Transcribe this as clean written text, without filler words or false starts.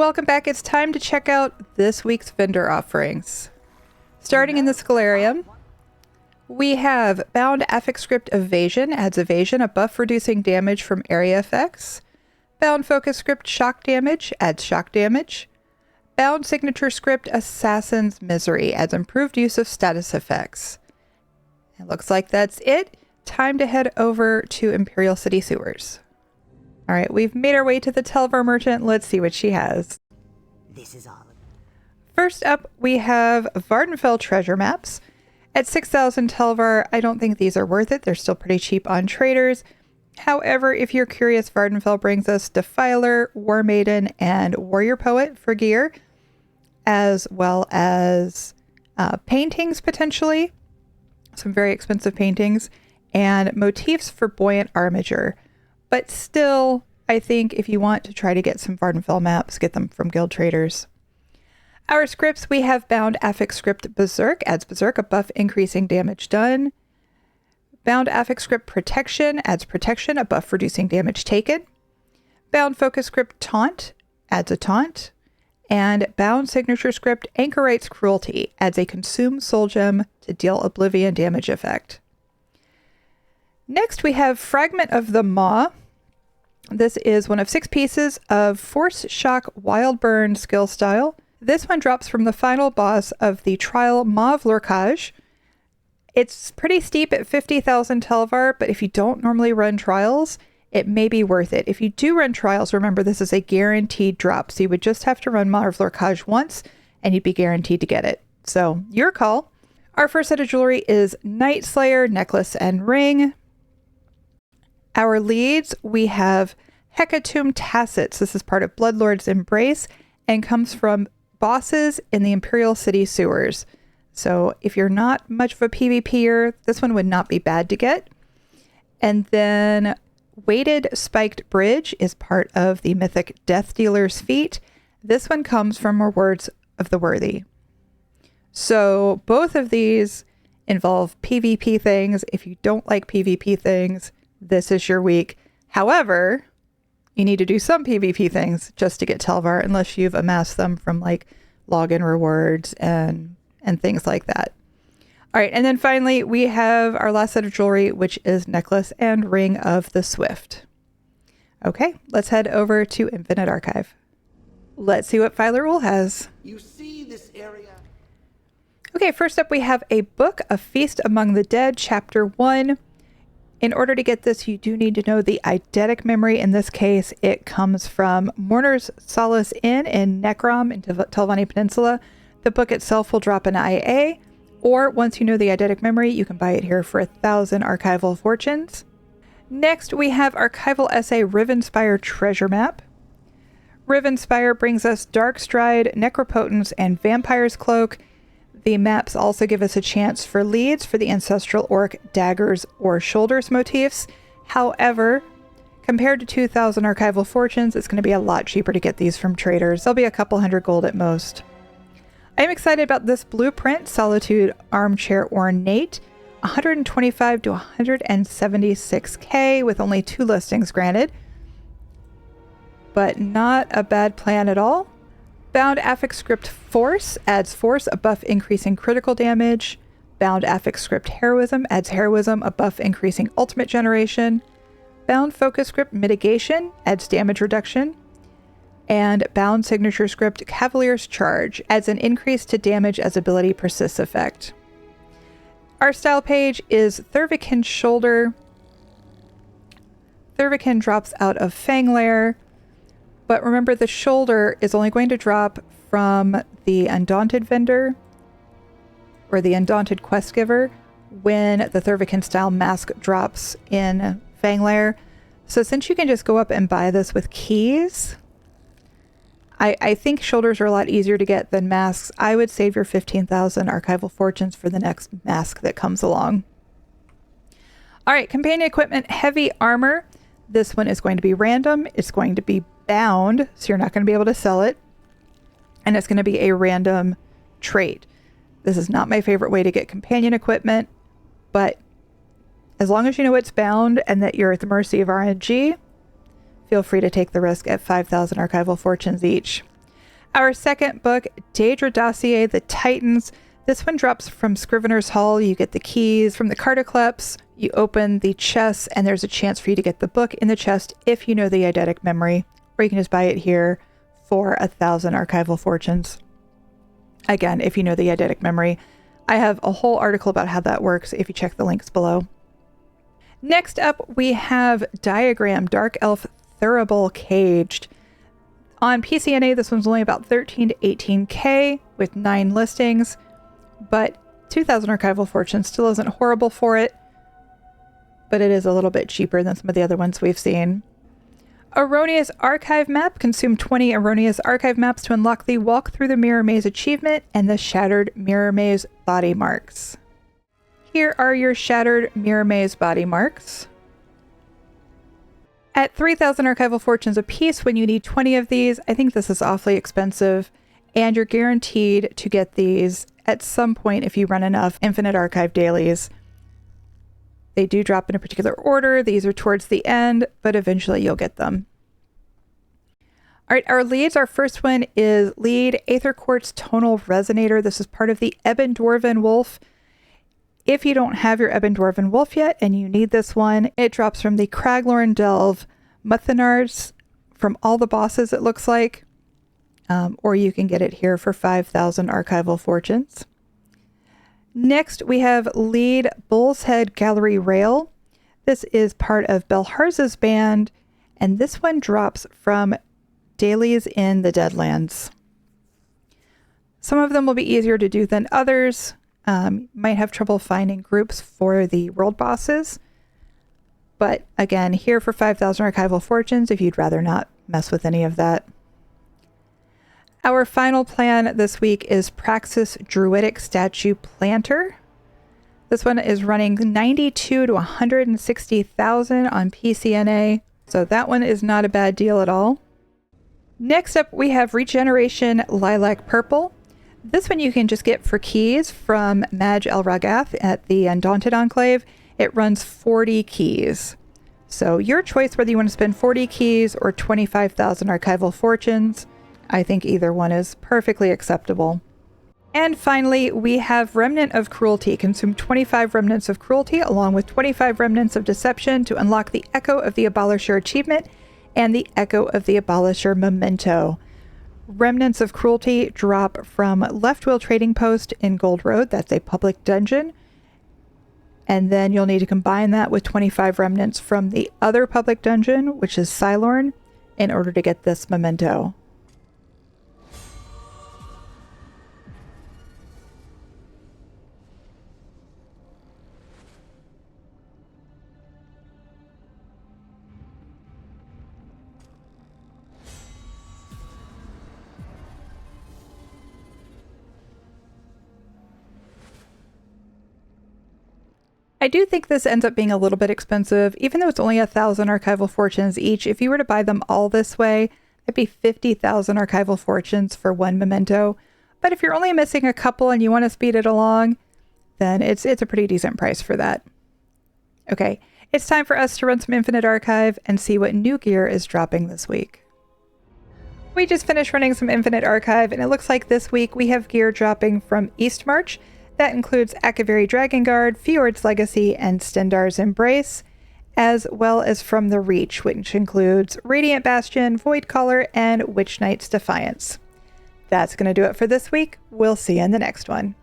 Welcome back. It's time to check out this week's vendor offerings. Starting in the Scholarium, we have Bound Affix Script Evasion, adds evasion, a buff reducing damage from area effects. Bound Focus Script Shock Damage, adds shock damage. Bound Signature Script Assassin's Misery, adds improved use of status effects. It looks like that's it. Time to head over to Imperial City Sewers. All right, we've made our way to the Tel Var merchant. Let's see what she has. This is all. First up, we have Vardenfell treasure maps. At 6,000 Tel Var, I don't think these are worth it. They're still pretty cheap on traders. However, if you're curious, Vardenfell brings us Defiler, War Maiden, and Warrior Poet for gear, as well as paintings potentially, some very expensive paintings, and motifs for Buoyant Armiger. But still, I think if you want to try to get some Vardenfell maps, get them from guild traders. Our scripts, we have Bound Affix Script Berserk, adds Berserk, a buff increasing damage done. Bound Affix Script Protection, adds Protection, a buff reducing damage taken. Bound Focus Script Taunt, adds a Taunt. And Bound Signature Script Anchorite's Cruelty, adds a Consume Soul Gem to deal Oblivion damage effect. Next, we have Fragment of the Maw. This is one of 6 pieces of Force Shock Wild Burn skill style. This one drops from the final boss of the trial Maw of Lurkage. It's pretty steep at 50,000 Tel Var, but if you don't normally run trials, it may be worth it. If you do run trials, remember this is a guaranteed drop, so you would just have to run Maw of Lurkage once, and you'd be guaranteed to get it. So, your call. Our first set of jewelry is Night Slayer necklace and ring. Our leads, we have Hecatomb Tassets. This is part of Bloodlord's Embrace and comes from bosses in the Imperial City Sewers. So if you're not much of a PvPer, this one would not be bad to get. And then Weighted Spiked Bridge is part of the mythic Death Dealer's Feat. This one comes from Rewards of the Worthy. So both of these involve PvP things. If you don't like PvP things, this is your week. However, you need to do some PvP things just to get Tel Var, unless you've amassed them from like login rewards and things like that. All right, and then finally, we have our last set of jewelry, which is Necklace and Ring of the Swift. Okay, let's head over to Infinite Archive. Let's see what Filer Rule has. You see this area? Okay, first up, we have a book, A Feast Among the Dead, Chapter 1. In order to get this, you do need to know the eidetic memory. In this case, it comes from Mourner's Solace Inn in Necrom in Telvanni Peninsula. The book itself will drop an IA, or once you know the eidetic memory, you can buy it here for 1,000 archival fortunes. Next, we have Archival Essay Rivenspire Treasure Map. Rivenspire brings us Darkstride, Necropotence, and Vampire's Cloak. The maps also give us a chance for leads for the Ancestral Orc daggers or shoulders motifs. However, compared to 2,000 archival fortunes, it's going to be a lot cheaper to get these from traders. They'll be a couple hundred gold at most. I'm excited about this blueprint, Solitude Armchair Ornate, 125 to 176k with only 2 listings granted. But not a bad plan at all. Bound Affix Script Force adds Force, a buff increasing critical damage. Bound Affix Script Heroism adds Heroism, a buff increasing ultimate generation. Bound Focus Script Mitigation adds damage reduction. And Bound Signature Script Cavalier's Charge adds an increase to damage as ability persists effect. Our style page is Thurvikin Shoulder. Thurvikin drops out of Fanglair. But remember, the shoulder is only going to drop from the Undaunted vendor or the Undaunted quest giver when the Thurvikin style mask drops in Fanglair. So since you can just go up and buy this with keys, I think shoulders are a lot easier to get than masks. I would save your 15,000 archival fortunes for the next mask that comes along. All right, companion equipment, heavy armor. This one is going to be random. It's going to be bound, so you're not going to be able to sell it. And it's going to be a random trait. This is not my favorite way to get companion equipment, but as long as you know it's bound and that you're at the mercy of RNG, feel free to take the risk at 5,000 archival fortunes each. Our second book, Daedra Dossier, The Titans. This one drops from Scrivener's Hall. You get the keys from the Cartocleps. You open the chest, and there's a chance for you to get the book in the chest if you know the eidetic memory, or you can just buy it here for 1,000 archival fortunes. Again, if you know the eidetic memory. I have a whole article about how that works if you check the links below. Next up, we have Diagram, Dark Elf Thurible Caged. On PCNA, this one's only about 13 to 18k with 9 listings, but 2,000 archival fortunes still isn't horrible for it, but it is a little bit cheaper than some of the other ones we've seen. Erroneous Archive Map. Consume 20 Erroneous Archive Maps to unlock the Walk Through the Mirror Maze achievement and the Shattered Mirror Maze body marks. Here are your Shattered Mirror Maze body marks. At 3,000 archival fortunes apiece, when you need 20 of these, I think this is awfully expensive, and you're guaranteed to get these at some point if you run enough Infinite Archive dailies. They do drop in a particular order. These are towards the end, but eventually you'll get them. All right, our leads. Our first one is lead Aether Quartz Tonal Resonator. This is part of the Ebon Dwarven Wolf. If you don't have your Ebon Dwarven Wolf yet and you need this one, it drops from the Craglorn Delve Muthanards from all the bosses, it looks like. Or you can get it here for 5,000 archival fortunes. Next, we have lead Bull's Head Gallery Rail. This is part of Belharza's band, and this one drops from dailies in the Deadlands. Some of them will be easier to do than others. Might have trouble finding groups for the world bosses. But again, here for 5,000 archival fortunes if you'd rather not mess with any of that. Our final plan this week is Praxis Druidic Statue Planter. This one is running 92 to 160,000 on PCNA, so that one is not a bad deal at all. Next up, we have Regeneration Lilac Purple. This one you can just get for keys from Maj El Ragath at the Undaunted Enclave. It runs 40 keys. So your choice whether you want to spend 40 keys or 25,000 archival fortunes. I think either one is perfectly acceptable. And finally, we have Remnant of Cruelty. Consume 25 Remnants of Cruelty along with 25 Remnants of Deception to unlock the Echo of the Abolisher achievement and the Echo of the Abolisher memento. Remnants of Cruelty drop from Left Wheel Trading Post in Gold Road. That's a public dungeon. And then you'll need to combine that with 25 remnants from the other public dungeon, which is Cylorn, in order to get this memento. I do think this ends up being a little bit expensive, even though it's only 1,000 archival fortunes each. If you were to buy them all this way, it'd be 50,000 archival fortunes for one memento. But if you're only missing a couple and you want to speed it along, then it's a pretty decent price for that. Okay, it's time for us to run some Infinite Archive and see what new gear is dropping this week. We just finished running some Infinite Archive, and it looks like this week we have gear dropping from Eastmarch. That includes Akaviri Dragon Guard, Fjord's Legacy, and Stendar's Embrace, as well as from the Reach, which includes Radiant Bastion, Void Caller, and Witch Knight's Defiance. That's going to do it for this week. We'll see you in the next one.